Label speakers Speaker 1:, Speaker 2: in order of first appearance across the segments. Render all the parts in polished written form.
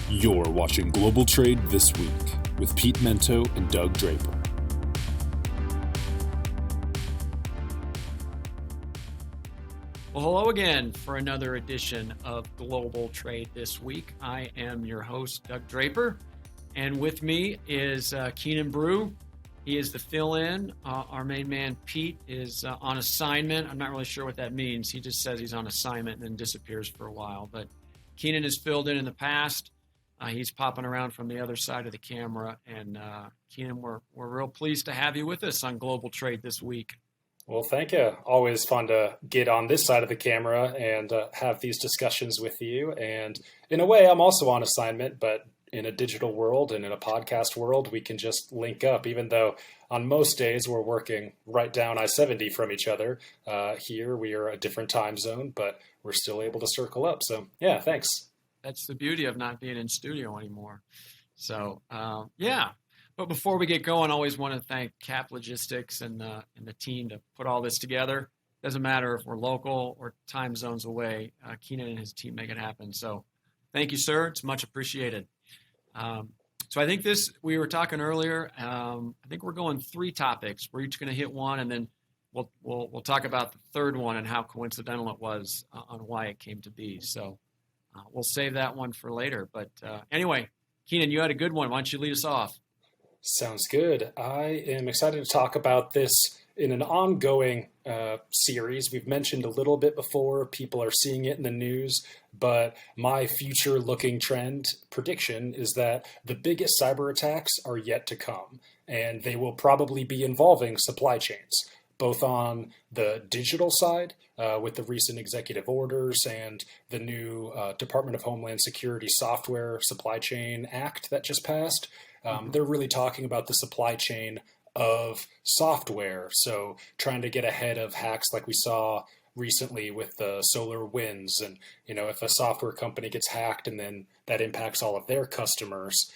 Speaker 1: You're watching Global Trade This Week with Pete Mento and Doug Draper.
Speaker 2: Well, hello again for another edition of Global Trade This Week. I am your host, Doug Draper, and with me is Keenan Brugh. He is the fill-in. Our main man, Pete, is on assignment. I'm not really sure what that means. He just says he's on assignment and then disappears for a while. But Keenan has filled in the past. He's popping around from the other side of the camera. And Keenan, we're real pleased to have you with us on Global Trade This Week.
Speaker 3: Well, thank you. Always fun to get on this side of the camera and have these discussions with you. And in a way, I'm also on assignment, but in a digital world and in a podcast world, we can just link up, even though on most days we're working right down I-70 from each other. Here we are a different time zone, but we're still able to circle up. So yeah, thanks.
Speaker 2: That's the beauty of not being in studio anymore. So yeah. But before we get going, I always want to thank Cap Logistics and the team to put all this together. Doesn't matter if we're local or time zones away. Keenan and his team make it happen. So thank you, sir. It's much appreciated. So I think we were talking earlier. I think we're going 3 topics. We're each going to hit one, and then we'll talk about the third one and how coincidental it was on why it came to be. So we'll save that one for later. But anyway, Keenan, you had a good one. Why don't you lead us off?
Speaker 3: Sounds good. I am excited to talk about this in an ongoing series. We've mentioned a little bit before. People are seeing it in the news, but my future-looking trend prediction is that the biggest cyber attacks are yet to come, and they will probably be involving supply chains, both on the digital side with the recent executive orders and the new Department of Homeland Security Software Supply Chain Act that just passed. They're really talking about the supply chain of software. So trying to get ahead of hacks like we saw recently with the solar winds. And, if a software company gets hacked and then that impacts all of their customers,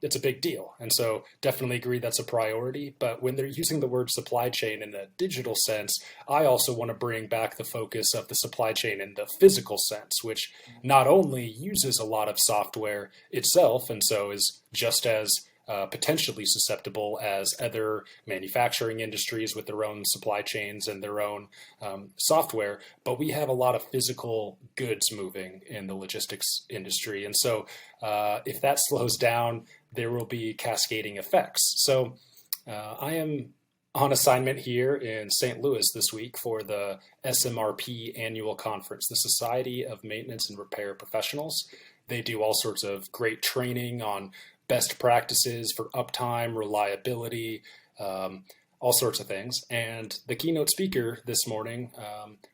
Speaker 3: it's a big deal. And so definitely agree that's a priority. But when they're using the word supply chain in the digital sense, I also want to bring back the focus of the supply chain in the physical sense, which not only uses a lot of software itself, and so is just as potentially susceptible as other manufacturing industries with their own supply chains and their own software, but we have a lot of physical goods moving in the logistics industry. And so if that slows down, there will be cascading effects. So I am on assignment here in St. Louis this week for the SMRP annual conference, the Society of Maintenance and Repair Professionals. They do all sorts of great training on best practices for uptime, reliability, all sorts of things. And the keynote speaker this morning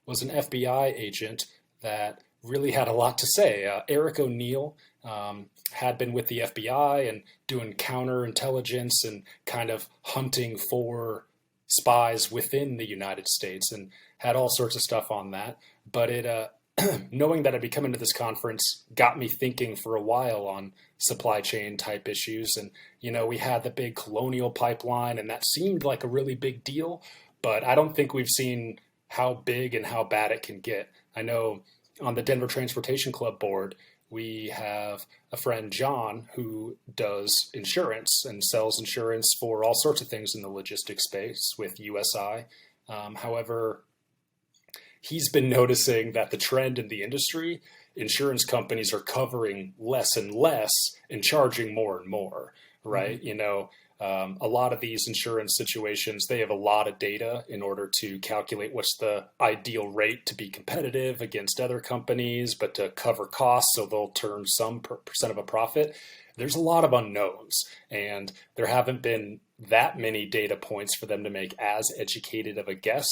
Speaker 3: was an FBI agent that really had a lot to say. Eric O'Neill had been with the FBI and doing counterintelligence and kind of hunting for spies within the United States and had all sorts of stuff on that. But it knowing that I'd be coming to this conference got me thinking for a while on supply chain type issues. And, we had the big Colonial pipeline, and that seemed like a really big deal, but I don't think we've seen how big and how bad it can get. I know on the Denver Transportation Club board, we have a friend, John, who does insurance and sells insurance for all sorts of things in the logistics space with USI. However, he's been noticing that the trend in the industry, insurance companies are covering less and less and charging more and more, right? Mm-hmm. A lot of these insurance situations, they have a lot of data in order to calculate what's the ideal rate to be competitive against other companies, but to cover costs so they'll turn some percent of a profit. There's a lot of unknowns, and there haven't been that many data points for them to make as educated of a guess,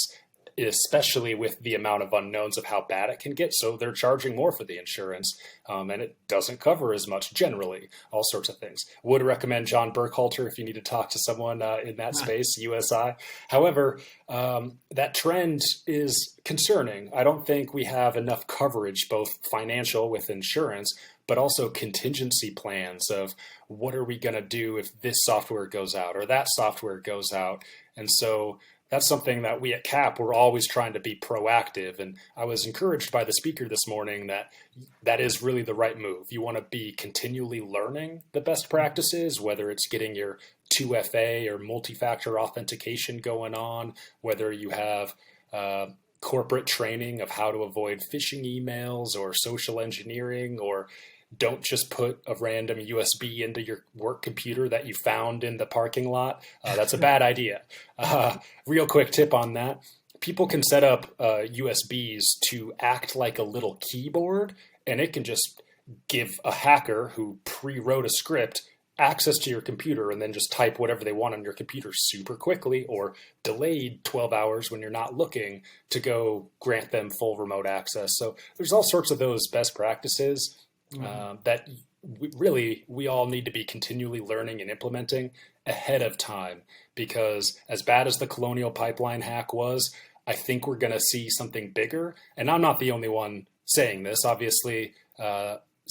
Speaker 3: especially with the amount of unknowns of how bad it can get. So they're charging more for the insurance, and it doesn't cover as much generally, all sorts of things. Would recommend John Burkhalter if you need to talk to someone in that space, USI. However, that trend is concerning. I don't think we have enough coverage, both financial with insurance, but also contingency plans of what are we going to do if this software goes out or that software goes out. And so that's something that we at CAP, we're always trying to be proactive. And I was encouraged by the speaker this morning that that is really the right move. You want to be continually learning the best practices, whether it's getting your 2FA or multi-factor authentication going on, whether you have corporate training of how to avoid phishing emails or social engineering, or don't just put a random USB into your work computer that you found in the parking lot. That's a bad idea. Real quick tip on that. People can set up USBs to act like a little keyboard, and it can just give a hacker who pre-wrote a script access to your computer and then just type whatever they want on your computer super quickly, or delayed 12 hours when you're not looking to go grant them full remote access. So there's all sorts of those best practices that we all need to be continually learning and implementing ahead of time, because as bad as the Colonial Pipeline hack was, I think we're going to see something bigger. And I'm not the only one saying this. Obviously,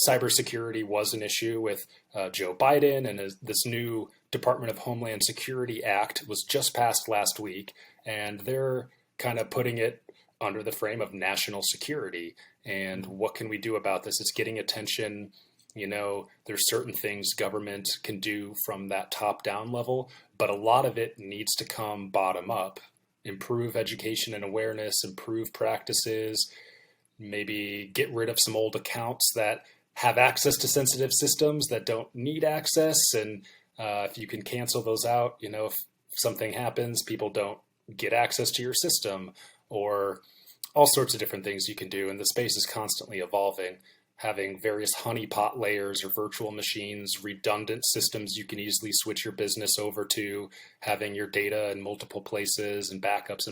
Speaker 3: cybersecurity was an issue with Joe Biden, and this new Department of Homeland Security Act was just passed last week, and they're kind of putting it under the frame of national security. And what can we do about this? It's getting attention. You know, there's certain things government can do from that top down level, but a lot of it needs to come bottom up. Improve education and awareness, improve practices, maybe get rid of some old accounts that have access to sensitive systems that don't need access. And if you can cancel those out, you know, if something happens, people don't get access to your system, or all sorts of different things you can do. And the space is constantly evolving, having various honeypot layers or virtual machines, redundant systems you can easily switch your business over to, having your data in multiple places and backups,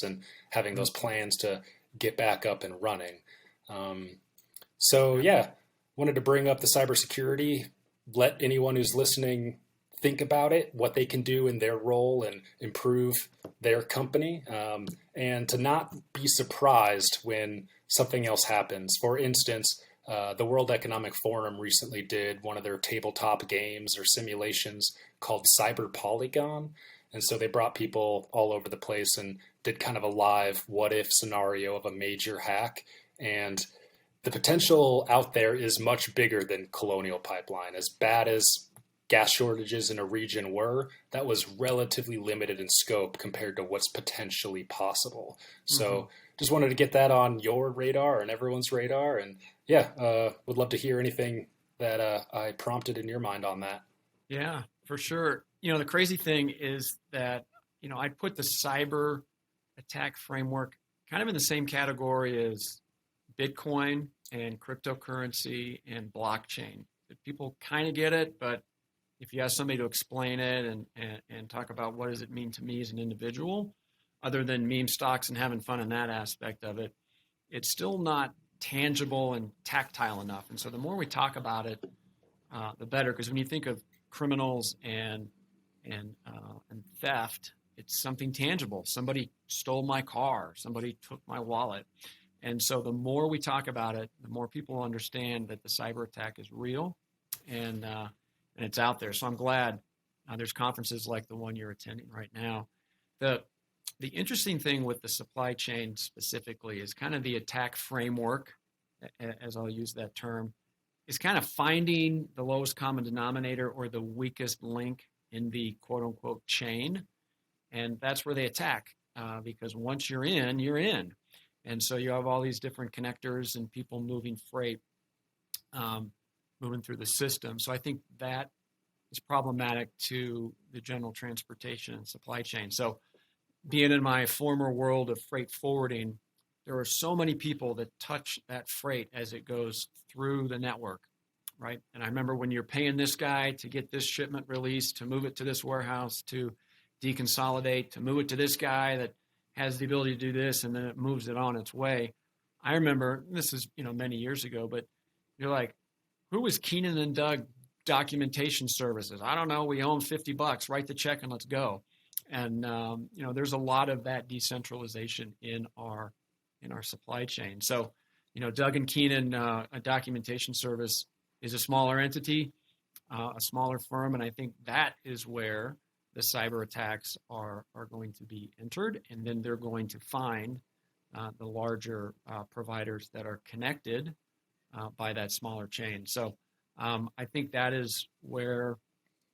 Speaker 3: and having those plans to get back up and running. So yeah, wanted to bring up the cybersecurity, let anyone who's listening think about it, what they can do in their role and improve their company, and to not be surprised when something else happens. For instance, the World Economic Forum recently did one of their tabletop games or simulations called Cyber Polygon. And so they brought people all over the place and did kind of a live what if scenario of a major hack. And the potential out there is much bigger than Colonial Pipeline. As bad as gas shortages in a region were, that was relatively limited in scope compared to what's potentially possible. So just wanted to get that on your radar and everyone's radar. And yeah, would love to hear anything that I prompted in your mind on that.
Speaker 2: Yeah, for sure. You know, the crazy thing is that, you know, I put the cyber attack framework kind of in the same category as Bitcoin and cryptocurrency and blockchain. People kind of get it, but if you ask somebody to explain it and talk about what does it mean to me as an individual, other than meme stocks and having fun in that aspect of it, it's still not tangible and tactile enough. And so the more we talk about it, the better. Because when you think of criminals and theft, it's something tangible. Somebody stole my car. Somebody took my wallet. And so the more we talk about it, the more people understand that the cyber attack is real and it's out there. So I'm glad there's conferences like the one you're attending right now. The interesting thing with the supply chain specifically is kind of the attack framework, as I'll use that term, is kind of finding the lowest common denominator or the weakest link in the quote unquote chain. And that's where they attack because once you're in, you're in. And so you have all these different connectors and people moving freight, moving through the system. So I think that is problematic to the general transportation and supply chain. So being in my former world of freight forwarding, there are so many people that touch that freight as it goes through the network, right? And I remember when you're paying this guy to get this shipment released, to move it to this warehouse, to deconsolidate, to move it to this guy that has the ability to do this, and then it moves it on its way. I remember, this is, many years ago, but you're like, who was Keenan and Doug documentation services? I don't know. We owe them $50. Write the check and let's go. And, there's a lot of that decentralization in our supply chain. So, Doug and Keenan, a documentation service is a smaller entity, a smaller firm. And I think that is where the cyber attacks are going to be entered, and then they're going to find the larger providers that are connected by that smaller chain. So I think that is where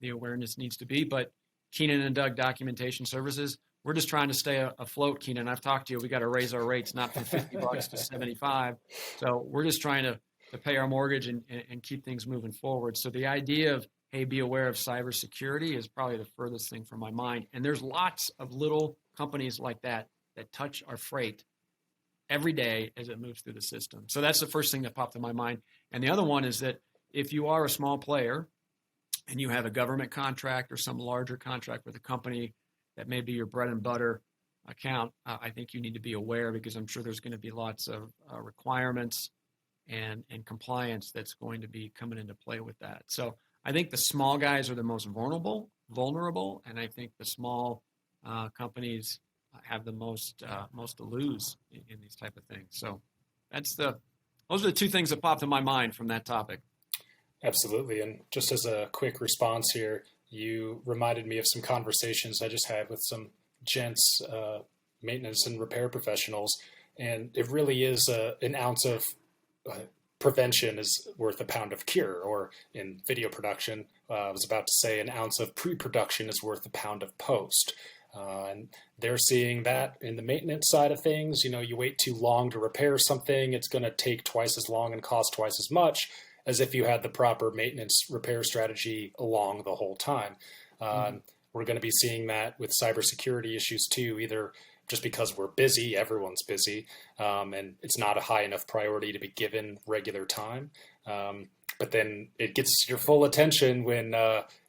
Speaker 2: the awareness needs to be. But Keenan and Doug Documentation Services, we're just trying to stay afloat, Keenan. I've talked to you. We got to raise our rates, not from $50 to 75. So we're just trying to pay our mortgage and keep things moving forward. So the idea of, hey, be aware of cybersecurity is probably the furthest thing from my mind. And there's lots of little companies like that touch our freight every day as it moves through the system. So that's the first thing that popped in my mind. And the other one is that if you are a small player and you have a government contract or some larger contract with a company that may be your bread and butter account, I think you need to be aware, because I'm sure there's going to be lots of requirements and compliance that's going to be coming into play with that. So I think the small guys are the most vulnerable, and I think the small companies have the most to lose in these type of things. So those are the two things that popped in my mind from that topic.
Speaker 3: Absolutely. And just as a quick response here, you reminded me of some conversations I just had with some gents, maintenance and repair professionals. And it really is an ounce of prevention is worth a pound of cure, or in video production, I was about to say an ounce of pre-production is worth a pound of post. And they're seeing that in the maintenance side of things. You wait too long to repair something, it's going to take twice as long and cost twice as much as if you had the proper maintenance repair strategy along the whole time. We're going to be seeing that with cybersecurity issues too, either just because we're busy, everyone's busy, and it's not a high enough priority to be given regular time. But then it gets your full attention when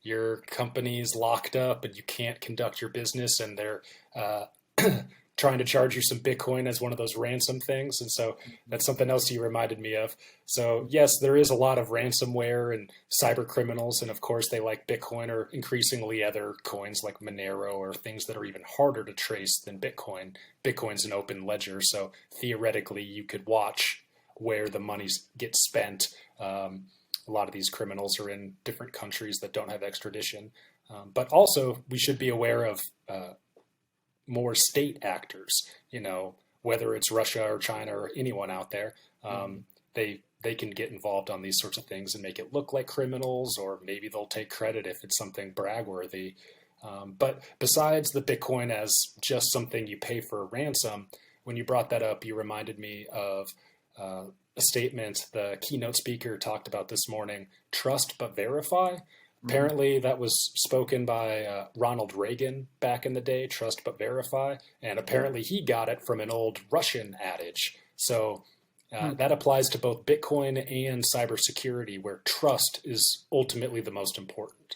Speaker 3: your company's locked up and you can't conduct your business, and they're trying to charge you some Bitcoin as one of those ransom things. And so that's something else you reminded me of. So yes, there is a lot of ransomware and cyber criminals. And of course they like Bitcoin, or increasingly other coins like Monero, or things that are even harder to trace than Bitcoin. Bitcoin's an open ledger. So theoretically you could watch where the money gets spent. A lot of these criminals are in different countries that don't have extradition. But also we should be aware of more state actors, whether it's Russia or China or anyone out there. They can get involved on these sorts of things and make it look like criminals, or maybe they'll take credit if it's something brag-worthy. But besides the Bitcoin as just something you pay for a ransom, when you brought that up, you reminded me of a statement the keynote speaker talked about this morning: trust but verify. Apparently that was spoken by Ronald Reagan back in the day, trust but verify. And apparently he got it from an old Russian adage. So that applies to both Bitcoin and cybersecurity, where trust is ultimately the most important.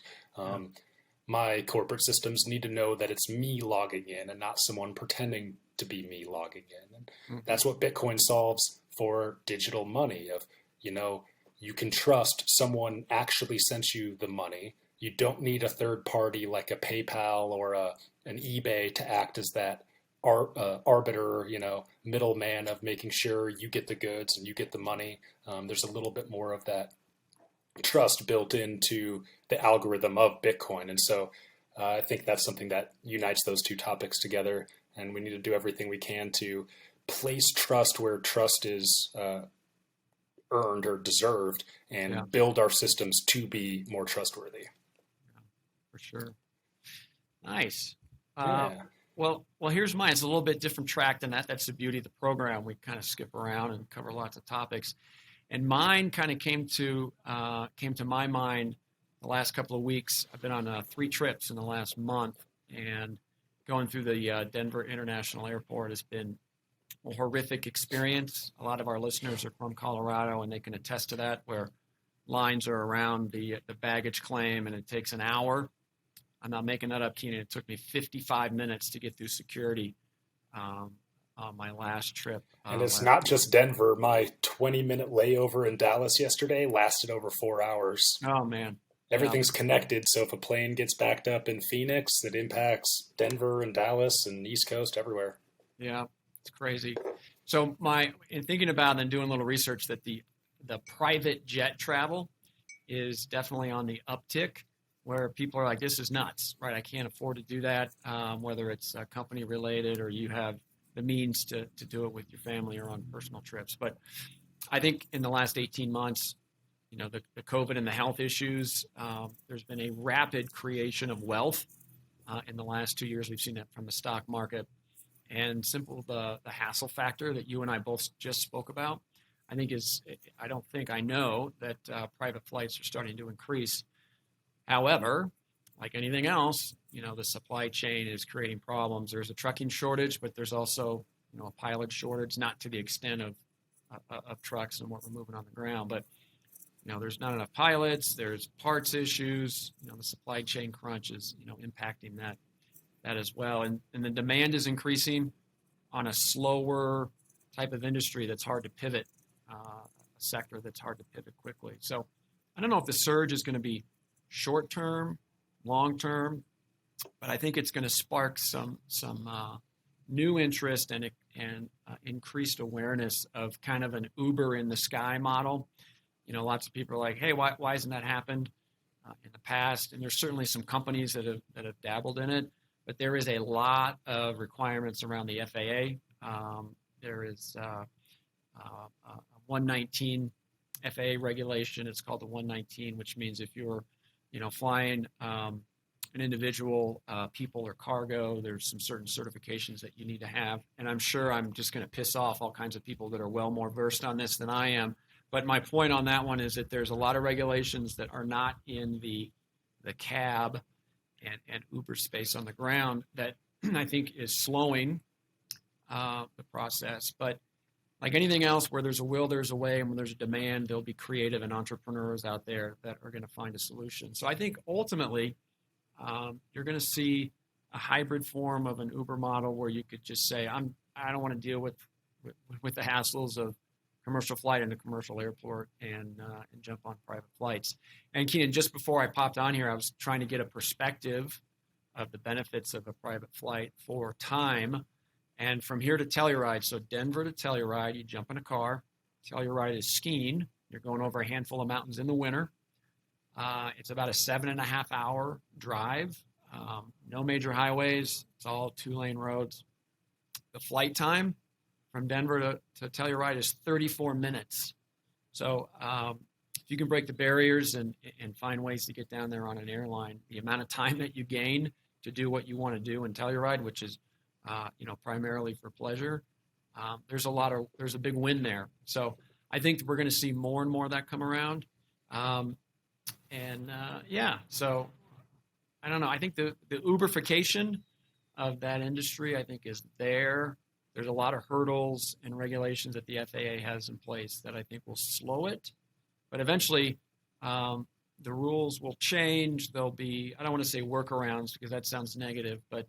Speaker 3: My corporate systems need to know that it's me logging in and not someone pretending to be me logging in. And that's what Bitcoin solves for digital money of, you can trust someone actually sent you the money. You don't need a third party like a PayPal or an eBay to act as that arbiter, middleman of making sure you get the goods and you get the money. There's a little bit more of that trust built into the algorithm of Bitcoin. And so I think that's something that unites those two topics together. And we need to do everything we can to place trust where trust is earned or deserved, and build our systems to be more trustworthy.
Speaker 2: Yeah, for sure. Nice. Well, here's mine. It's a little bit different track than that. That's the beauty of the program. We kind of skip around and cover lots of topics. And mine kind of came to my mind the last couple of weeks. I've been on 3 trips in the last month, and going through the Denver International Airport has been a horrific experience. A lot of our listeners are from Colorado, and they can attest to that, where lines are around the baggage claim, and it takes an hour. I'm not making that up, Keenan. It took me 55 minutes to get through security on my last trip.
Speaker 3: And it's not just Denver. My 20-minute layover in Dallas yesterday lasted over 4 hours.
Speaker 2: Oh, man.
Speaker 3: Everything's connected, so if a plane gets backed up in Phoenix, it impacts Denver and Dallas and East Coast, everywhere.
Speaker 2: Yeah. It's crazy. So in thinking about and doing a little research, that the private jet travel is definitely on the uptick. where people are like, this is nuts, right? I can't afford to do that, whether it's company related or you have the means to do it with your family or on personal trips. But I think in the last 18 months, the COVID and the health issues, there's been a rapid creation of wealth. In the last 2 years, we've seen that from the stock market. And the hassle factor that you and I both just spoke about, I know that private flights are starting to increase. However, like anything else, the supply chain is creating problems. There's a trucking shortage, but there's also, a pilot shortage, not to the extent of trucks and what we're moving on the ground, but there's not enough pilots, there's parts issues, the supply chain crunch is, impacting that as well. And the demand is increasing on a slower type of industry that's hard to pivot, a sector that's hard to pivot quickly. So I don't know if the surge is going to be short term, long term, but I think it's going to spark some new interest and increased awareness of kind of an Uber in the sky model. Lots of people are like, hey, why hasn't that happened in the past? And there's certainly some companies that have dabbled in it, but there is a lot of requirements around the FAA. There is a 119 FAA regulation. It's called the 119, which means if you're, flying an individual, people or cargo, there's some certain certifications that you need to have. And I'm sure I'm just going to piss off all kinds of people that are well more versed on this than I am. But my point on that one is that there's a lot of regulations that are not in the cab and Uber space on the ground that I think is slowing the process. But like anything else, where there's a will, there's a way, and when there's a demand, there'll be creative and entrepreneurs out there that are going to find a solution. So I think ultimately, you're going to see a hybrid form of an Uber model where you could just say, I don't want to deal with the hassles of commercial flight in a commercial airport and jump on private flights. And Keenan, just before I popped on here, I was trying to get a perspective of the benefits of a private flight for time. And from here to Telluride, so Denver to Telluride, you jump in a car. Telluride is skiing. You're going over a handful of mountains in the winter. It's about a 7.5 hour drive. No major highways. It's all 2-lane roads. The flight time from Denver to Telluride is 34 minutes. So if you can break the barriers and find ways to get down there on an airline, the amount of time that you gain to do what you want to do in Telluride, which is primarily for pleasure, there's a big win there. So I think we're going to see more and more of that come around. So I don't know. I think the Uberification of that industry, I think, is there. There's a lot of hurdles and regulations that the FAA has in place that I think will slow it. But eventually, the rules will change. There'll be, I don't want to say workarounds because that sounds negative, but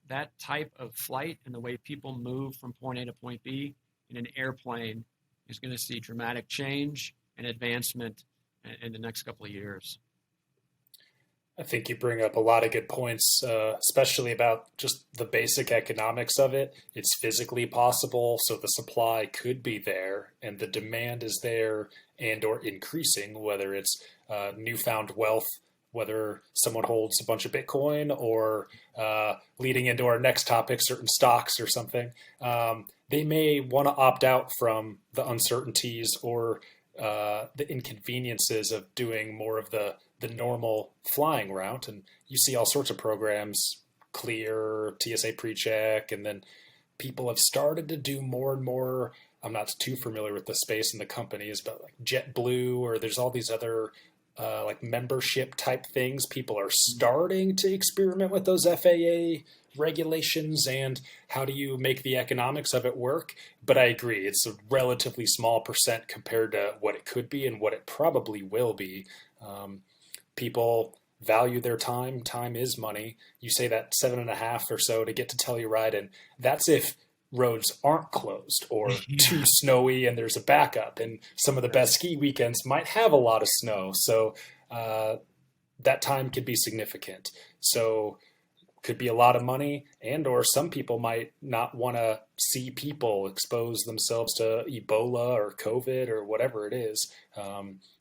Speaker 2: that type of flight and the way people move from point A to point B in an airplane is going to see dramatic change and advancement in the next couple of years.
Speaker 3: I think you bring up a lot of good points, especially about just the basic economics of it. It's physically possible, so the supply could be there, and the demand is there and or increasing, whether it's newfound wealth, whether someone holds a bunch of Bitcoin or leading into our next topic, certain stocks or something. They may want to opt out from the uncertainties or the inconveniences of doing more of the normal flying route. And you see all sorts of programs, Clear, TSA PreCheck, and then people have started to do more and more. I'm not too familiar with the space and the companies, but like JetBlue, or there's all these other like membership type things. People are starting to experiment with those FAA regulations and how do you make the economics of it work. But I agree, it's a relatively small percent compared to what it could be and what it probably will be. People value their time. Time is money. You say that 7.5 or so to get to Telluride, and that's if roads aren't closed or too snowy and there's a backup. And some of the best ski weekends might have a lot of snow. So that time could be significant. So could be a lot of money, and or some people might not want to see people expose themselves to Ebola or COVID or whatever it is.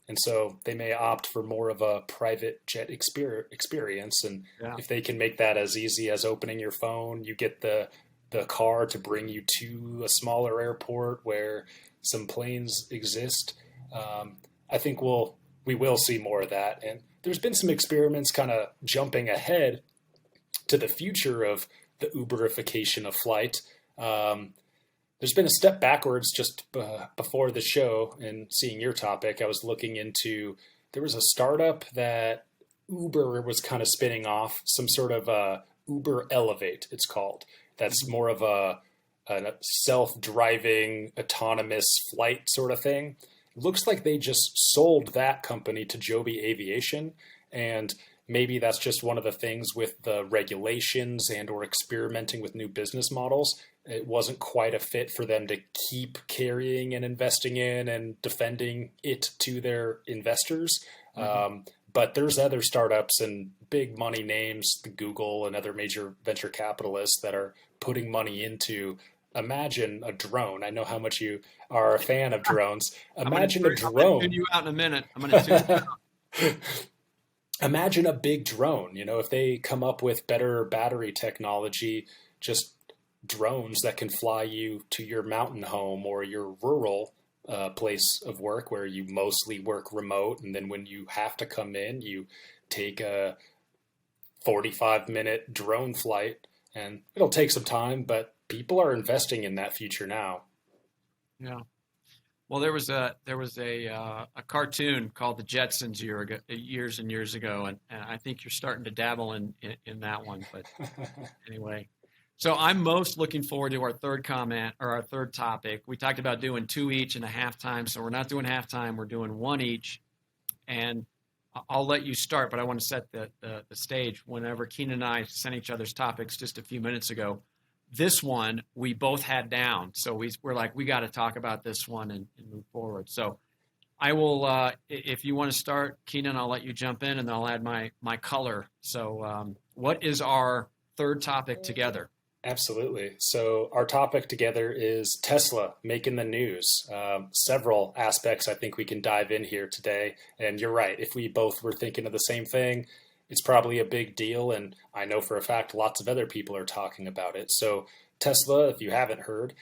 Speaker 3: And so they may opt for more of a private jet experience. And
Speaker 2: Yeah.
Speaker 3: if they can make that as easy as opening your phone, you get the car to bring you to a smaller airport where some planes exist. I think we will see more of that. And there's been some experiments kind of jumping ahead to the future of the Uberification of flight. There's been a step backwards just before the show and seeing your topic. I was looking into, there was a startup that Uber was kind of spinning off, some sort of Uber Elevate, it's called. That's more of a self-driving autonomous flight sort of thing. Looks like they just sold that company to Joby Aviation, and maybe that's just one of the things with the regulations and or experimenting with new business models. It wasn't quite a fit for them to keep carrying and investing in and defending it to their investors. But there's other startups and big money names, Google and other major venture capitalists that are putting money into. Imagine a drone. I know how much you are a fan of drones. Imagine a drone.
Speaker 2: I'm going to tune you out in a minute. I'm going to tune you out.
Speaker 3: Imagine a big drone. If they come up with better battery technology, just drones that can fly you to your mountain home or your rural place of work where you mostly work remote. And then when you have to come in, you take a 45-minute drone flight, and it'll take some time, but people are investing in that future now.
Speaker 2: Yeah. Well, there was a cartoon called The Jetsons years and years ago, and I think you're starting to dabble in that one. But anyway, so I'm most looking forward to our third comment or our third topic. We talked about doing 2 each and a halftime, so we're not doing halftime. We're doing 1 each, and I'll let you start, but I want to set the stage. Whenever Keenan and I sent each other's topics just a few minutes ago, this one we both had down. So we're like, we got to talk about this one and move forward. So I will, if you want to start, Keenan, I'll let you jump in and I'll add my color. So what is our third topic together?
Speaker 3: Absolutely. So our topic together is Tesla making the news. Several aspects I think we can dive in here today. And you're right. If we both were thinking of the same thing, it's probably a big deal. And I know for a fact lots of other people are talking about it. So Tesla, if you haven't heard,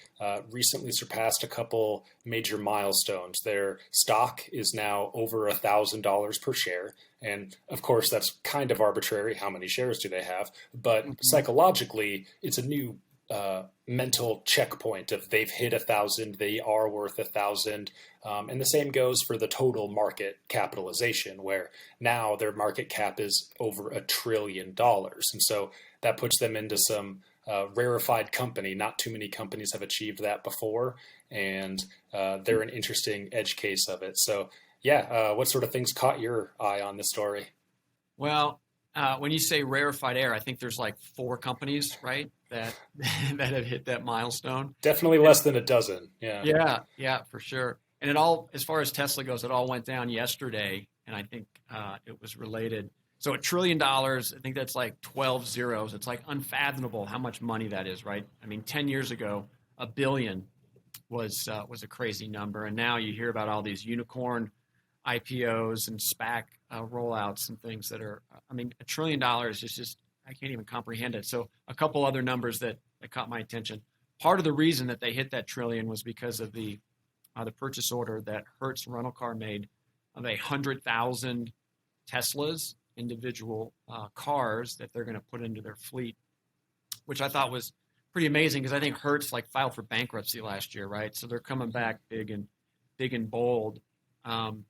Speaker 3: recently surpassed a couple major milestones. Their stock is now over $1,000 per share. And of course, that's kind of arbitrary. How many shares do they have? But psychologically, it's a new mental checkpoint of they've hit 1,000, they are worth 1,000. And the same goes for the total market capitalization, where now their market cap is over $1 trillion. And so that puts them into some rarefied company. Not too many companies have achieved that before, and they're an interesting edge case of it. So yeah, what sort of things caught your eye on this story?
Speaker 2: Well, when you say rarefied air, I think there's like 4 companies, right, that that have hit that milestone.
Speaker 3: Definitely less than a dozen. Yeah.
Speaker 2: Yeah, for sure. And it all, as far as Tesla goes, it all went down yesterday, and I think it was related. So $1 trillion, I think that's like 12 zeros. It's like unfathomable how much money that is, right? I mean, 10 years ago, $1 billion was a crazy number, and now you hear about all these unicorn IPOs and SPAC rollouts and things that are. I mean, $1 trillion is just I can't even comprehend it. So a couple other numbers that caught my attention. Part of the reason that they hit that trillion was because of the purchase order that Hertz Rental Car made of 100,000 Teslas, individual cars that they're going to put into their fleet, which I thought was pretty amazing because I think Hertz filed for bankruptcy last year, right? So they're coming back big and bold, and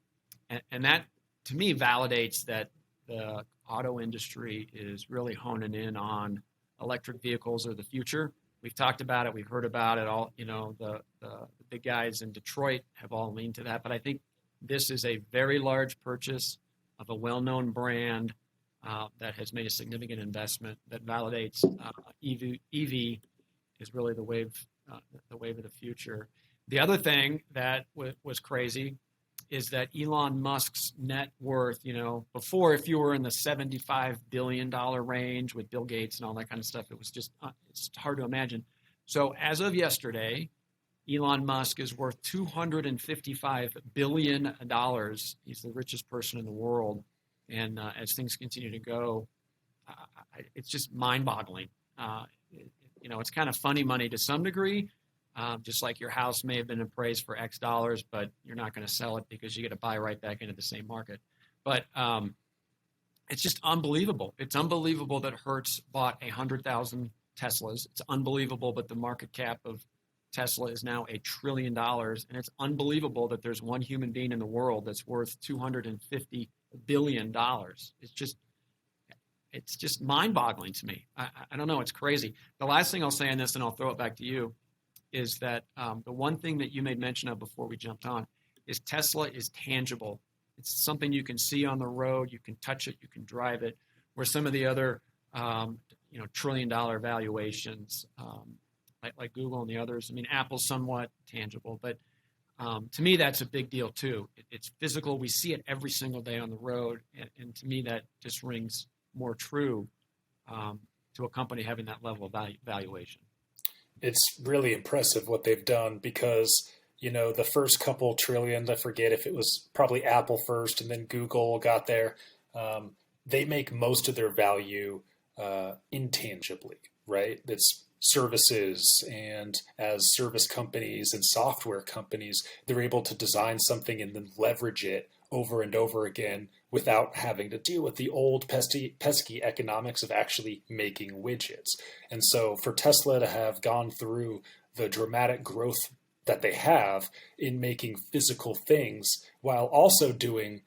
Speaker 2: that to me validates that the auto industry is really honing in on electric vehicles are the future. We've talked about it, we've heard about it all. The big guys in Detroit have all leaned to that, but I think this is a very large purchase of a well-known brand that has made a significant investment that validates EV is really the wave of the future. The other thing that was crazy is that Elon Musk's net worth, before, if you were in the $75 billion range with Bill Gates and all that kind of stuff, it was just it's hard to imagine. So as of yesterday, Elon Musk is worth $255 billion. He's the richest person in the world. And as things continue to go, it's just mind-boggling. It's kind of funny money to some degree, just like your house may have been appraised for X dollars, but you're not going to sell it because you get to buy right back into the same market. But it's just unbelievable. It's unbelievable that Hertz bought 100,000 Teslas. It's unbelievable, but the market cap of Tesla is now $1 trillion. And it's unbelievable that there's one human being in the world that's worth $250 billion. It's just mind-boggling to me. I don't know. It's crazy. The last thing I'll say on this, and I'll throw it back to you, is that the one thing that you made mention of before we jumped on is Tesla is tangible. It's something you can see on the road. You can touch it. You can drive it. Where some of the other, trillion-dollar valuations, like Google and the others. I mean, Apple's somewhat tangible, but to me, that's a big deal too. It's physical. We see it every single day on the road, and to me, that just rings more true to a company having that level of valuation.
Speaker 3: It's really impressive what they've done because, the first couple trillions, I forget if it was probably Apple first and then Google got there. They make most of their value intangibly, right? It's services, and as service companies and software companies, they're able to design something and then leverage it over and over again without having to deal with the old pesky economics of actually making widgets. And so for Tesla to have gone through the dramatic growth that they have in making physical things while also doing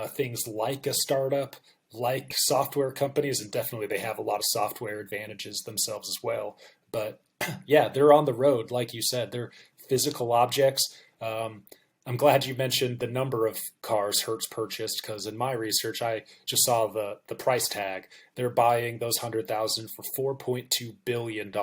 Speaker 3: things like a startup, like software companies, and definitely they have a lot of software advantages themselves as well. But yeah, they're on the road, like you said, they're physical objects. I'm glad you mentioned the number of cars Hertz purchased, because in my research, I just saw the price tag. They're buying those 100,000 for $4.2 billion.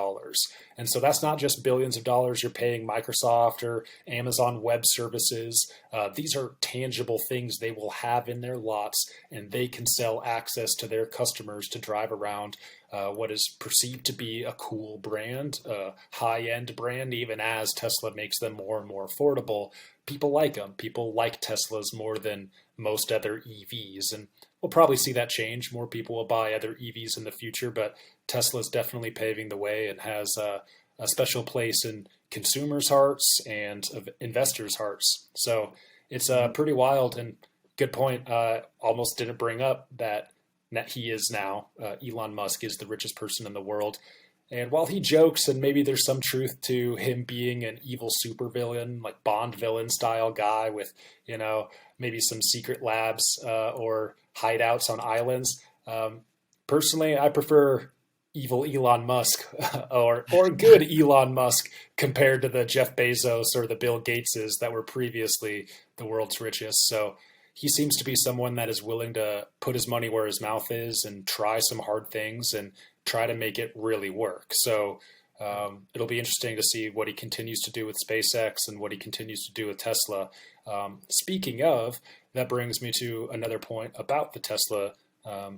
Speaker 3: And so that's not just billions of dollars you're paying Microsoft or Amazon Web Services. These are tangible things they will have in their lots, and they can sell access to their customers to drive around what is perceived to be a cool brand, a high-end brand, even as Tesla makes them more and more affordable. People like them. People like Teslas more than most other EVs. And we'll probably see that change. More people will buy other EVs in the future, but Tesla's definitely paving the way and has a special place in consumers' hearts and of investors' hearts. So it's pretty wild, and good point. Almost didn't bring up that he is now, Elon Musk is the richest person in the world. And while he jokes, and maybe there's some truth to him being an evil supervillain, like Bond villain style guy with, maybe some secret labs or hideouts on islands. Personally, I prefer evil Elon Musk or good Elon Musk compared to the Jeff Bezos or the Bill Gateses that were previously the world's richest. So he seems to be someone that is willing to put his money where his mouth is and try some hard things and try to make it really work. So it'll be interesting to see what he continues to do with SpaceX and what he continues to do with Tesla. Speaking of, that brings me to another point about the Tesla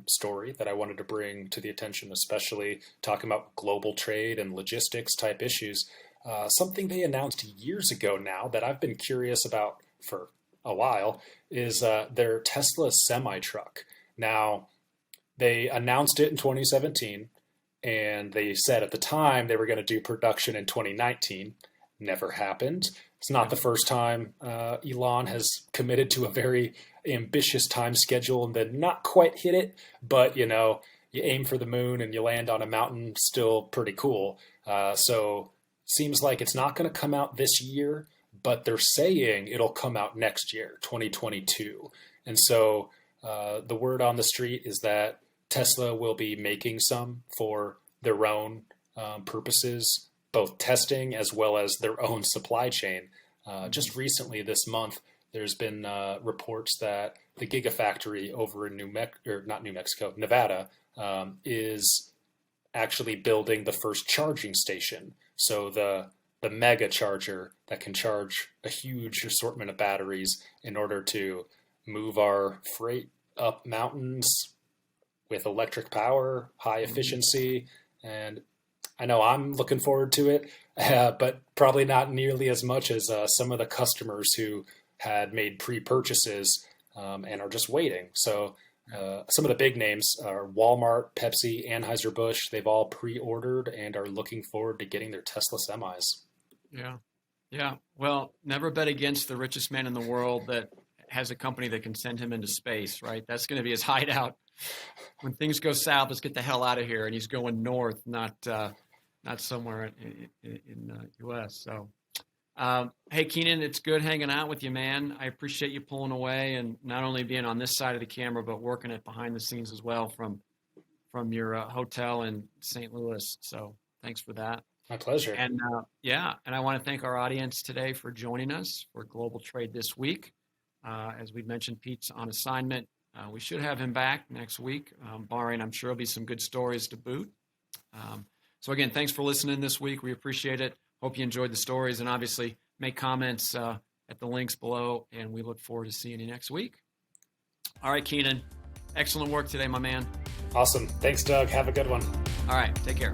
Speaker 3: story that I wanted to bring to the attention, especially talking about global trade and logistics type issues. Something they announced years ago now that I've been curious about for a while is their Tesla semi-truck. Now, they announced it in 2017, and they said at the time they were going to do production in 2019. Never happened. It's not the first time Elon has committed to a very ambitious time schedule and then not quite hit it, but you aim for the moon and you land on a mountain, still pretty cool. So seems like it's not going to come out this year, but they're saying it'll come out next year, 2022. And so the word on the street is that Tesla will be making some for their own purposes, both testing as well as their own supply chain. Just recently this month, there's been reports that the Gigafactory over in Nevada, is actually building the first charging station. So the mega charger that can charge a huge assortment of batteries in order to move our freight up mountains with electric power, high efficiency. And I know I'm looking forward to it. but probably not nearly as much as some of the customers who had made pre-purchases and are just waiting. So some of the big names are Walmart, Pepsi, Anheuser-Busch. They've all pre-ordered and are looking forward to getting their Tesla semis.
Speaker 2: Yeah. Yeah. Well, never bet against the richest man in the world that has a company that can send him into space, right? That's going to be his hideout. When things go south, let's get the hell out of here. And he's going north, not somewhere in the U.S. So, hey, Keenan, it's good hanging out with you, man. I appreciate you pulling away and not only being on this side of the camera, but working it behind the scenes as well from your hotel in St. Louis. So thanks for that.
Speaker 3: My pleasure.
Speaker 2: And and I want to thank our audience today for joining us for Global Trade This Week. As we mentioned, Pete's on assignment. We should have him back next week, barring I'm sure there'll be some good stories to boot. So again, thanks for listening this week. We appreciate it. Hope you enjoyed the stories, and obviously make comments at the links below, and we look forward to seeing you next week. All right, Keenan, excellent work today, my man.
Speaker 3: Awesome. Thanks, Doug. Have a good one.
Speaker 2: All right, take care.